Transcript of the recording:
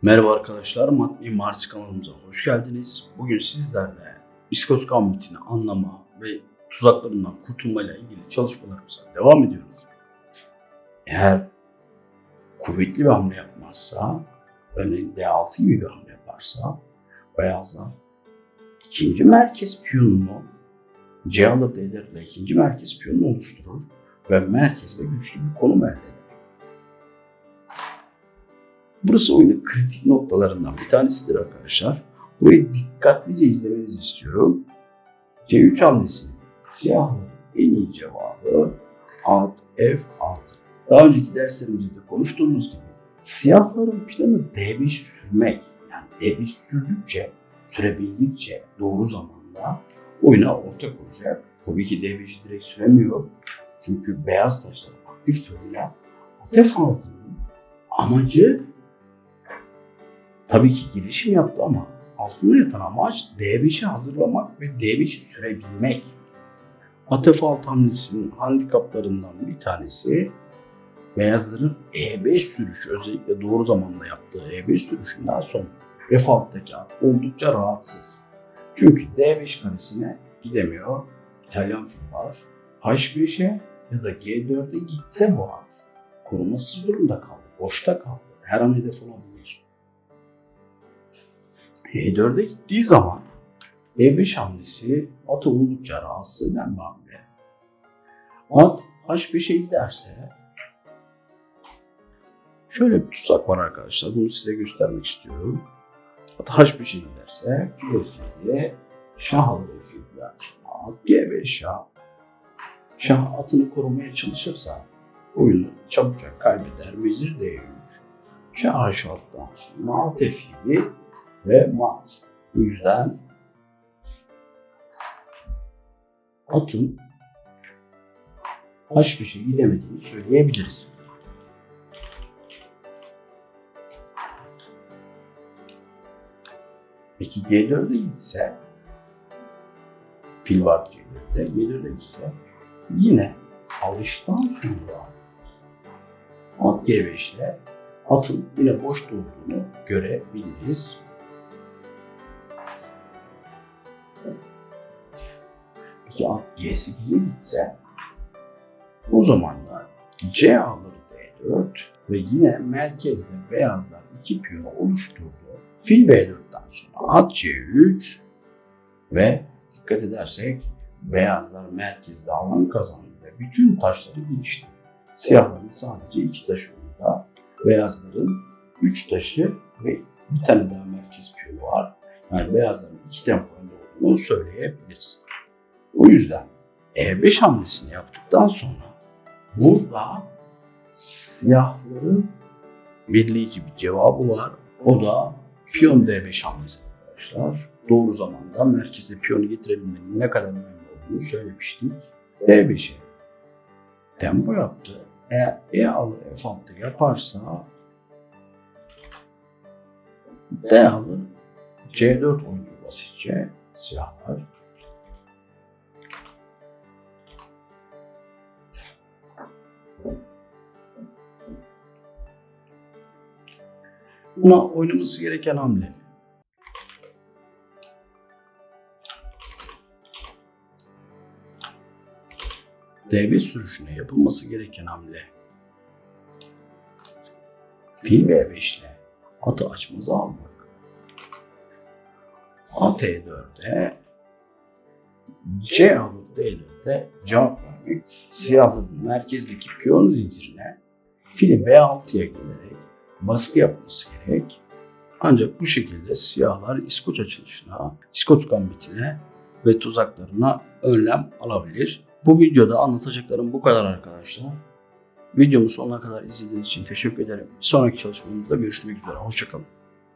Merhaba arkadaşlar, Mat Mimarisi kanalımıza hoş geldiniz. Bugün sizlerle İskoç Gambit'ini anlama ve tuzaklarından kurtulmayla ilgili çalışmalarımıza devam ediyoruz. Eğer kuvvetli bir hamle yapmazsa, örneğin D6 gibi bir hamle yaparsa, beyazlar ikinci merkez piyonunu C alır D'ler ile ikinci merkez piyonunu oluşturur ve merkezde güçlü bir konum elde eder. Burası oyunun kritik noktalarından bir tanesidir arkadaşlar. Burayı dikkatlice izlemenizi istiyorum. C3 hamlesinin siyahların en iyi cevabı at F6. Daha önceki derslerimizde de konuştuğumuz gibi siyahların planı D5 sürmek. Yani D5 sürdükçe, sürebildikçe doğru zamanda oyuna ortak olacak. Tabii ki D5'i direkt süremiyor. Çünkü beyaz taşlar aktif turuyla at F6'nın amacı tabii ki girişim yaptı ama altında yatan amaç D5'i hazırlamak ve D5'i sürebilmek. At F6 hamlesinin handikaplarından bir tanesi beyazların E5 sürüşü, özellikle doğru zamanda yaptığı E5 sürüşünden sonra F6'daki at oldukça rahatsız. Çünkü D5 karesine gidemiyor. İtalyan fil var. H5'e ya da G4'e gitse bu at korumasız durumda kaldı. Boşta kaldı. Her an hedef olabilir. E4'e gittiği zaman E5 hamlesi atı oldukça rahatsız eden bir hamle. At H5'e giderse şöyle bir tuzak var arkadaşlar. Bunu size göstermek istiyorum. At H5'e giderse file şah alır filden sonra at G5 şah. Şah atını korumaya çalışırsa oyunu çabucak kaybeder. Vezir D3. Şah H6'dan sonra at F7 ve mat. Bu yüzden atın H5'e gidemediğini söyleyebiliriz. Peki G4'e gitse, fil var G4'te, G4'e gitse yine alıştan sonra at G5 ile atın yine boş durduğunu görebiliriz. Peki at G8'e gitse o zaman da C alır D4 ve yine merkezde beyazlar iki piyonu oluşturdu. Fil B4'ten sonra at C3 ve dikkat edersek beyazlar merkezde alan kazandı ve bütün taşları gelişti. Siyahların sadece iki taşı oyunda, beyazların 3 taşı ve bir tane daha merkez piyonu var. Yani beyazların 2 tempo önde olduğunu söyleyebiliriz. O yüzden E5 hamlesini yaptıktan sonra burada siyahların belirleyici bir cevabı var. O da piyon D5 hamlesi arkadaşlar. Doğru zamanda merkeze piyonu getirebilmenin ne kadar önemli olduğunu söylemiştik. D5'e tempo yaptı. Eğer E alır F6 yaparsa D alır C4 oynuyor basitçe siyahlar. Buna oynaması gereken hamle. D5 sürüşüne yapılması gereken hamle. Fil B5 ile atı açmaza almak. At E4'e C alır D4'e cevap vermek. Siyahların merkezdeki piyon zincirine fili B6'ya gelerek baskı yapması gerek. Ancak bu şekilde siyahlar İskoç açılışına, İskoç gambitine ve tuzaklarına önlem alabilir. Bu videoda anlatacaklarım bu kadar arkadaşlar. Videomu sonuna kadar izlediğiniz için teşekkür ederim. Bir sonraki çalışmamızda görüşmek üzere. Hoşça kalın.